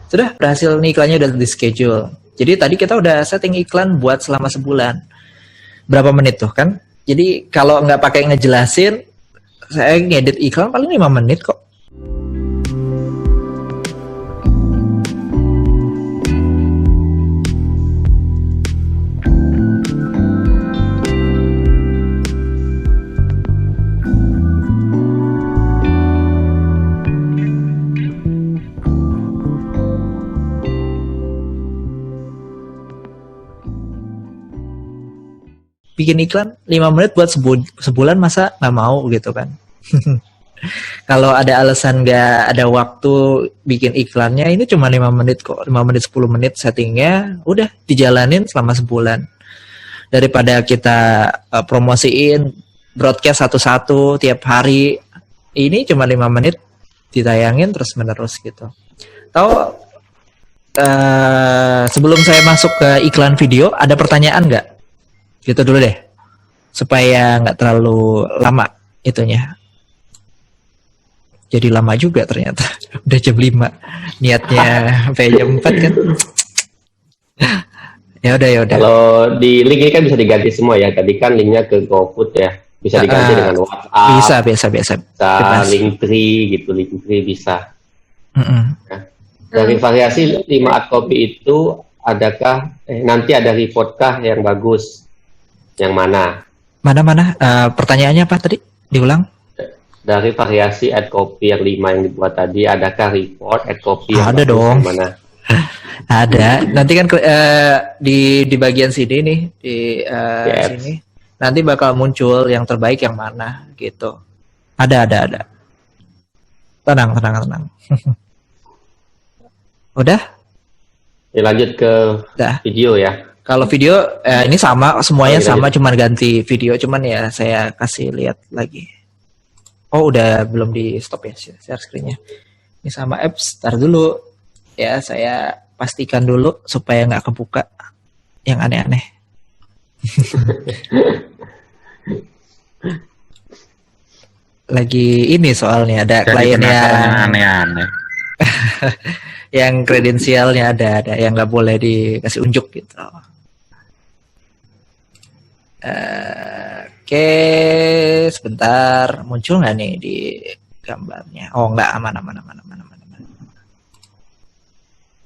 Sudah berhasil nih, iklannya udah di schedule. Jadi tadi kita udah setting iklan buat selama sebulan. Berapa menit tuh kan? Jadi kalau nggak pakai ngejelasin, saya ngedit iklan paling 5 menit kok. Bikin iklan 5 menit buat sebulan, masa nggak mau gitu kan. Kalau ada alasan nggak ada waktu bikin iklannya, ini cuma 5 menit kok, 5 menit 10 menit settingnya, udah dijalanin selama sebulan. Daripada kita promosiin broadcast satu-satu tiap hari, ini cuma 5 menit ditayangin terus menerus gitu. Tahu, sebelum saya masuk ke iklan video, ada pertanyaan nggak? Gitu dulu deh, supaya nggak terlalu lama itunya. Jadi lama juga ternyata. Udah jam 5, niatnya sampai jam 4 kan. Ya udah. Kalau di link ini kan bisa diganti semua ya. Tadi kan linknya ke GoFood ya. Bisa diganti dengan WhatsApp. Bisa. Linktree gitu, Linktree bisa. Nah, dari variasi 5 art copy itu, adakah nanti ada reportkah yang bagus? Yang mana? Mana? Pertanyaannya apa tadi? Diulang. Dari variasi ad copy yang 5 yang dibuat tadi, adakah report ad copy yang ada bagus dong. Yang mana? Ada. Nanti kan di bagian sini nih, di sini nanti bakal muncul yang terbaik yang mana gitu. Ada. Tenang. Udah? Ya, lanjut ke video ya. Kalau video ini sama, semuanya sama, cuman ganti video, cuman ya saya kasih lihat lagi. Oh, udah belum di stop ya share screen-nya. Ini sama apps, tar dulu. Ya, saya pastikan dulu supaya nggak kebuka yang aneh-aneh. Lagi ini soalnya ada klien yang aneh-aneh. Yang kredensialnya ada yang nggak boleh dikasih unjuk gitu. Oke, sebentar, muncul nggak nih di gambarnya? Oh, nggak, aman.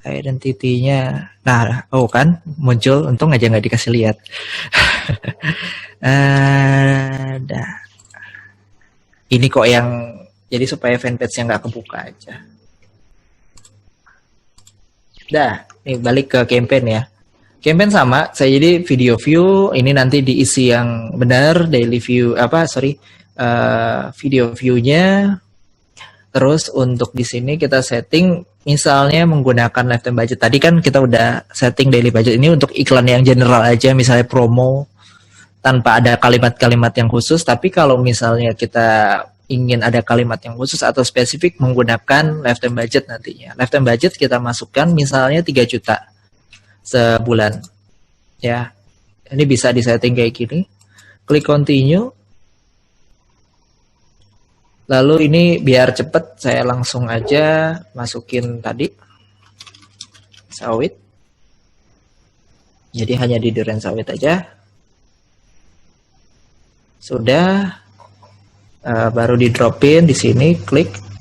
Identity-nya, nah, oh kan, muncul, untung aja nggak dikasih lihat. Dah. Ini kok yang, jadi supaya fanpage-nya nggak kebuka aja. Dah, nih balik ke campaign ya. Campaign sama, saya jadi video view, ini nanti diisi yang benar, daily view, video view-nya. Terus untuk di sini kita setting, misalnya menggunakan lifetime budget. Tadi kan kita udah setting daily budget, ini untuk iklan yang general aja, misalnya promo, tanpa ada kalimat-kalimat yang khusus. Tapi kalau misalnya kita ingin ada kalimat yang khusus atau spesifik, menggunakan lifetime budget nantinya. Lifetime budget kita masukkan misalnya 3 juta. Sebulan ya, ini bisa disetting kayak gini, klik continue, lalu ini biar cepet saya langsung aja masukin tadi sawit, jadi hanya di duren sawit aja. Sudah, baru di dropin di sini, klik.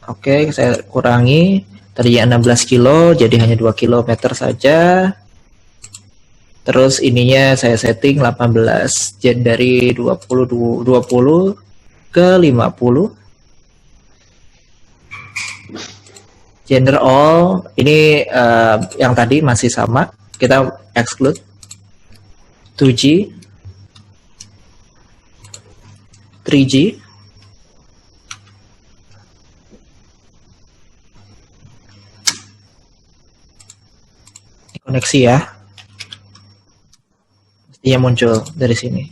Oke, saya kurangi, tadinya 16 kilo jadi hanya 2 km saja. Terus ininya saya setting 18, jadi dari 20 ke 50. Gender all, ini yang tadi masih sama, kita exclude. 2G, 3G, koneksi ya, mestinya muncul dari sini.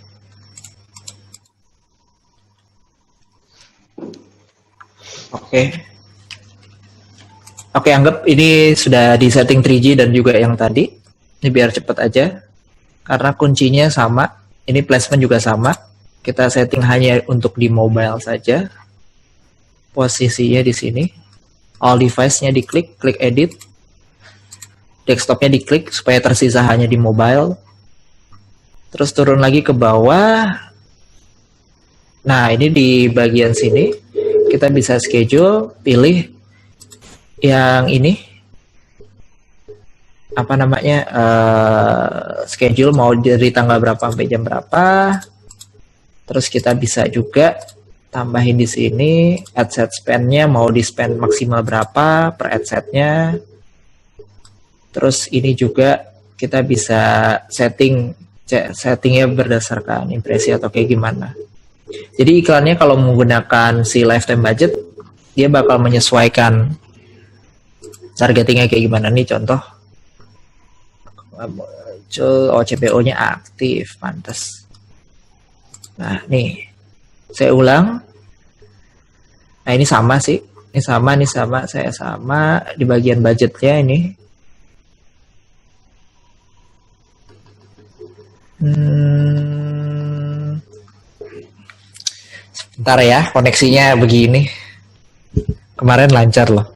Oke, anggap ini sudah di setting 3G dan juga yang tadi. Ini biar cepat aja, karena kuncinya sama, ini placement juga sama. Kita setting hanya untuk di mobile saja. posisinya di sini. All device-nya diklik, klik edit. Desktopnya diklik supaya tersisa hanya di mobile. Terus turun lagi ke bawah. Nah, ini di bagian sini kita bisa schedule, pilih yang ini. Apa namanya? Schedule mau dari tanggal berapa sampai jam berapa. Terus kita bisa juga tambahin di sini adset spend-nya mau di spend maksimal berapa per adset-nya. Terus ini juga kita bisa settingnya berdasarkan impresi atau kayak gimana. Jadi iklannya kalau menggunakan si lifetime budget, dia bakal menyesuaikan targetingnya kayak gimana. Nih contoh, muncul CPO-nya aktif, pantas. Nah nih, saya ulang. Nah ini sama sih, ini sama, saya sama di bagian budgetnya ini. Sebentar ya, koneksinya begini. Kemarin lancar loh.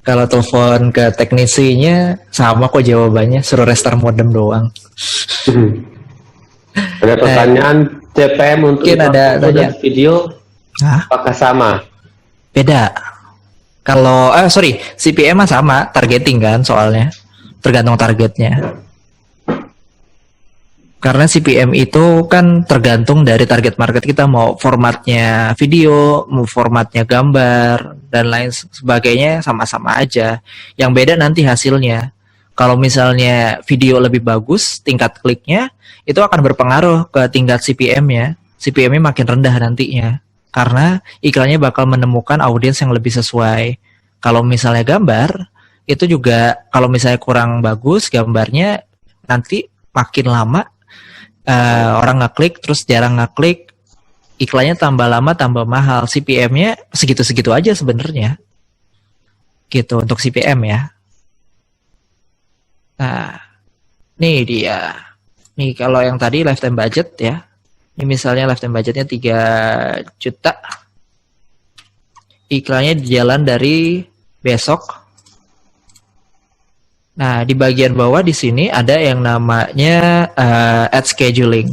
Kalau telepon ke teknisinya sama kok jawabannya, suruh restart modem doang. Ada pertanyaan CPM untuk ada video, apakah sama? Beda. Kalau CPM mah sama, targeting kan soalnya. Tergantung targetnya. Karena CPM itu kan tergantung dari target market kita, mau formatnya video, mau formatnya gambar, dan lain sebagainya sama-sama aja. Yang beda nanti hasilnya. Kalau misalnya video lebih bagus, tingkat kliknya, itu akan berpengaruh ke tingkat CPM-nya. CPM-nya makin rendah nantinya. Karena iklannya bakal menemukan audiens yang lebih sesuai. Kalau misalnya gambar, itu juga kalau misalnya kurang bagus gambarnya, nanti makin lama orang ngeklik terus jarang ngeklik, iklannya tambah lama tambah mahal, CPM-nya segitu-segitu aja sebenarnya. Gitu untuk CPM ya. Nah, nih dia. Nih kalau yang tadi lifetime budget ya. Ini misalnya lifetime budgetnya 3 juta. Iklannya jalan dari besok. Nah, di bagian bawah di sini ada yang namanya ad scheduling.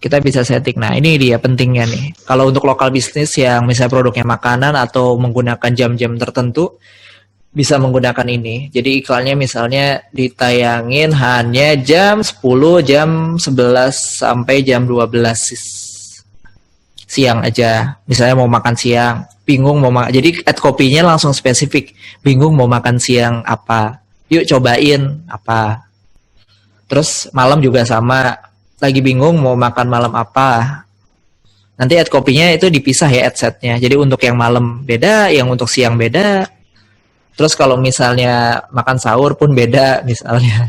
Kita bisa setting. Nah, ini dia pentingnya nih. Kalau untuk lokal bisnis yang misalnya produknya makanan atau menggunakan jam-jam tertentu, bisa menggunakan ini. Jadi iklannya misalnya ditayangin hanya jam 10, jam 11 sampai jam 12 siang aja. Misalnya mau makan siang, bingung mau makan. Jadi ad copy-nya langsung spesifik. Bingung mau makan siang apa. Yuk cobain apa. Terus malam juga sama. Lagi bingung mau makan malam apa. Nanti ad copy-nya itu dipisah ya ad set-nya. Jadi untuk yang malam beda, yang untuk siang beda. Terus kalau misalnya makan sahur pun beda misalnya.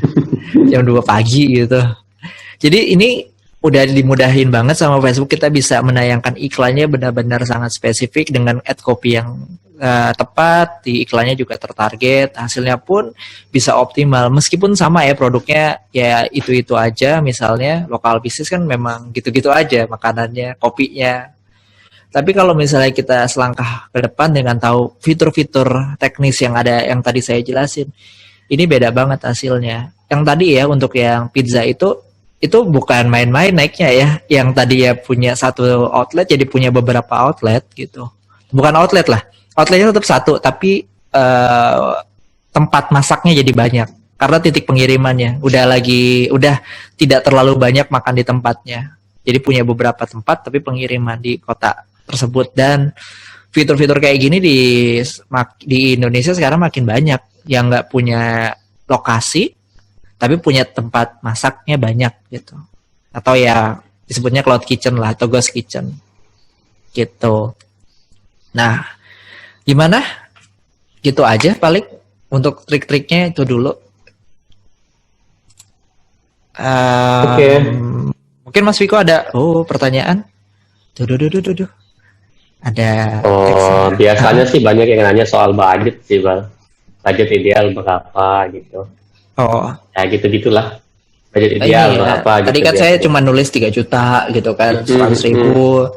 Jam 2 pagi gitu. Jadi ini udah dimudahin banget sama Facebook, kita bisa menayangkan iklannya benar-benar sangat spesifik dengan ad copy yang tepat, di iklannya juga tertarget, hasilnya pun bisa optimal meskipun sama ya produknya ya itu-itu aja. Misalnya lokal bisnis kan memang gitu-gitu aja makanannya, kopinya. Tapi kalau misalnya kita selangkah ke depan dengan tahu fitur-fitur teknis yang ada yang tadi saya jelasin, ini beda banget hasilnya. Yang tadi ya untuk yang pizza itu bukan main-main naiknya ya. Yang tadi ya punya satu outlet jadi punya beberapa outlet gitu. Bukan outlet lah. Outletnya tetap satu, tapi tempat masaknya jadi banyak. Karena titik pengirimannya udah tidak terlalu banyak makan di tempatnya. Jadi punya beberapa tempat tapi pengiriman di kota tersebut. Dan fitur-fitur kayak gini di Indonesia sekarang makin banyak yang nggak punya lokasi tapi punya tempat masaknya banyak gitu. Atau ya disebutnya cloud kitchen lah atau ghost kitchen gitu. Nah, gimana? Gitu aja paling untuk trik-triknya itu dulu. Oke. Mungkin Mas Viko ada pertanyaan? Duh. Ada. Biasanya sih banyak yang nanya soal budget sih, Bang. Budget ideal berapa gitu. Ya gitu-gitulah. budget ideal Iya, apa tadi gitu kan saya biasanya. cuma nulis 3 juta gitu kan, Hmm, 100 ribu.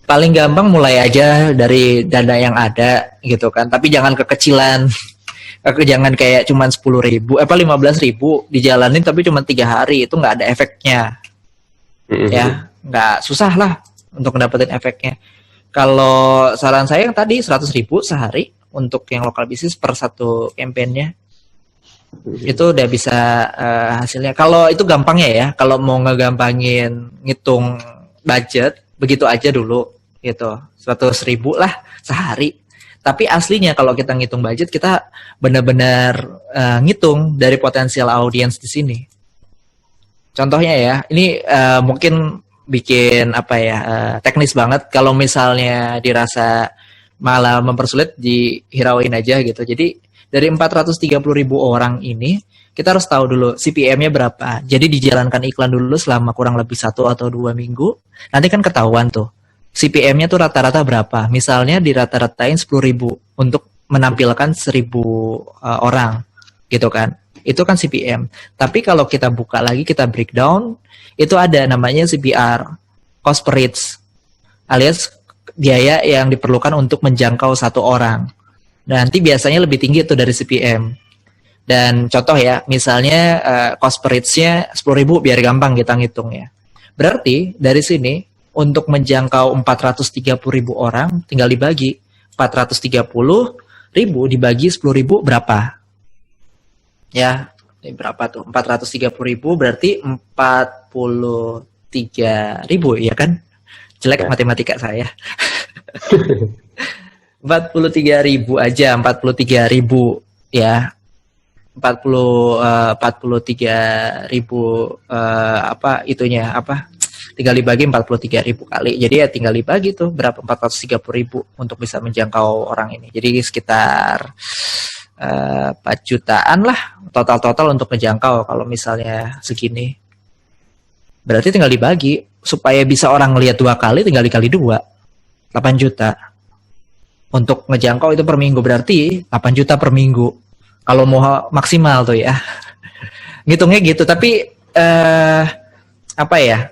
Paling gampang mulai aja dari dana yang ada gitu kan, tapi jangan kekecilan. Jangan kayak cuma 10 ribu, 15 ribu dijalanin tapi cuma 3 hari, itu nggak ada efeknya. Ya, nggak susah lah untuk mendapatkan efeknya. Kalau saran saya yang tadi 100 ribu sehari untuk yang lokal bisnis per satu campaign-nya, itu udah bisa hasilnya. Kalau itu gampangnya ya, kalau mau ngegampangin ngitung budget, begitu aja dulu gitu. 100 ribu lah sehari. Tapi aslinya kalau kita ngitung budget, kita benar-benar ngitung dari potensial audiens di sini. Contohnya ya, ini mungkin bikin apa ya, teknis banget. Kalau misalnya dirasa malah mempersulit, dihirauin aja gitu. Jadi dari 430.000 orang ini, kita harus tahu dulu CPM-nya berapa. Jadi dijalankan iklan dulu selama kurang lebih 1 atau 2 minggu. Nanti kan ketahuan tuh CPM-nya tuh rata-rata berapa. Misalnya di rata-ratain 10.000 untuk menampilkan 1.000 orang gitu kan. Itu kan CPM. Tapi kalau kita buka lagi, kita breakdown, itu ada namanya CPR, cost per reach, alias biaya yang diperlukan untuk menjangkau satu orang. Nanti biasanya lebih tinggi itu dari CPM. Dan contoh ya, misalnya cost per reach-nya 10.000 biar gampang kita ngitungnya. Berarti dari sini untuk menjangkau 430.000 orang tinggal dibagi 430.000 dibagi 10.000 berapa? Ya, berapa tuh? 430.000 berarti 43.000 ya kan? Jelek matematika saya. 43.000 aja, 43.000 ya. 43.000 apa itunya apa? Tinggal dibagi 43.000 kali. Jadi ya tinggal dibagi tuh berapa, 430.000 untuk bisa menjangkau orang ini. Jadi sekitar 4 jutaan lah total untuk menjangkau kalau misalnya segini. Berarti tinggal dibagi supaya bisa orang ngelihat 2 kali, tinggal dikali 2. 8 juta. Untuk ngejangkau itu per minggu, berarti 8 juta per minggu. Kalau mau maksimal tuh ya. Ngitungnya gitu, tapi apa ya?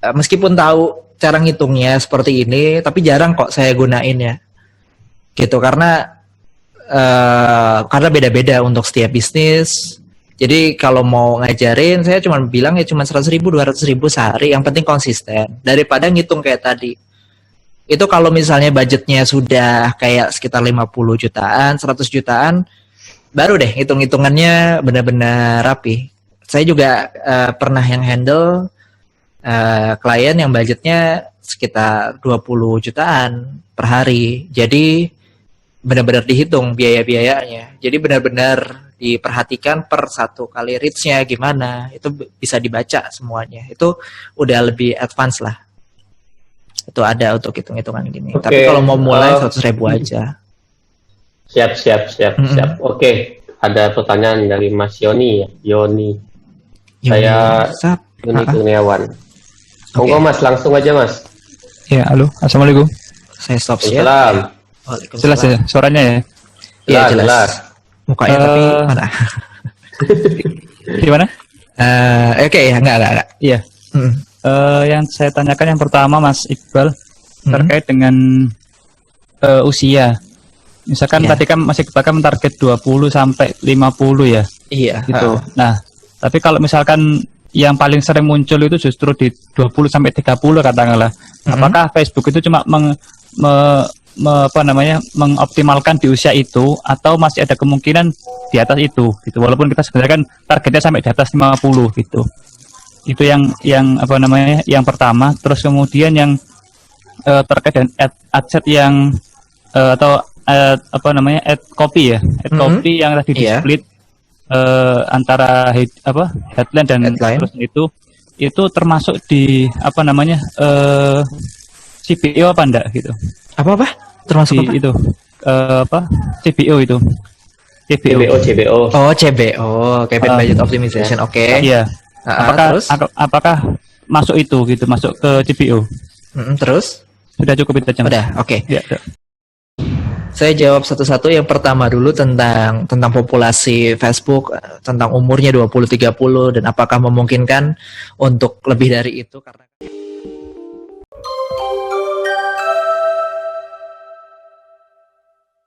Meskipun tahu cara ngitungnya seperti ini, tapi jarang kok saya gunain ya. Gitu, karena beda-beda untuk setiap bisnis. Jadi kalau mau ngajarin, saya cuma bilang ya cuma 100.000, 200.000 sehari, yang penting konsisten. Daripada ngitung kayak tadi. Itu kalau misalnya budgetnya sudah kayak sekitar 50 jutaan, 100 jutaan, baru deh hitung-hitungannya benar-benar rapi. Saya juga pernah yang handle klien yang budgetnya sekitar 20 jutaan per hari. Jadi benar-benar dihitung biaya-biayanya. Jadi benar-benar diperhatikan per satu kali reach-nya gimana. Itu bisa dibaca semuanya. Itu udah lebih advance lah. Itu ada untuk hitung-hitungan gini. Okay. Tapi kalau mau mulai 100.000 aja. Siap. Oke. Ada pertanyaan dari Mas Yoni. Yoni. Saya Yoni Kurniawan. Monggo Mas, langsung aja Mas. Ya, halo. Assalamualaikum. Saya stop ya. Jelas ya suaranya ya? Iya jelas. Mukanya tapi mana? Gimana? Oke ya, enggak. Iya. Yang saya tanyakan yang pertama Mas Iqbal terkait dengan usia. Misalkan tadi kan Mas Iqbal kan target 20 sampai 50 ya. Iya. Gitu. Nah, tapi kalau misalkan yang paling sering muncul itu justru di 20 sampai 30 katakanlah. Apakah Facebook itu cuma mengoptimalkan di usia itu atau masih ada kemungkinan di atas itu gitu, walaupun kita sebenarnya kan targetnya sampai di atas 50 gitu. Itu yang yang pertama. Terus kemudian yang terkait dengan ad set yang atau ad copy ya, ad copy yang tadi di split antara headline dan terus itu termasuk di CBO apa enggak gitu? Apa? Termasuk apa? Itu CBO itu. CBO. Oh, CBO, Campaign Budget Optimization. Oke. Iya. Apakah masuk itu gitu, masuk ke CBO? Terus? Sudah cukup itu aja. Udah, oke. Ya, Saya jawab satu-satu. Yang pertama dulu tentang populasi Facebook, tentang umurnya 20-30 dan apakah memungkinkan untuk lebih dari itu karena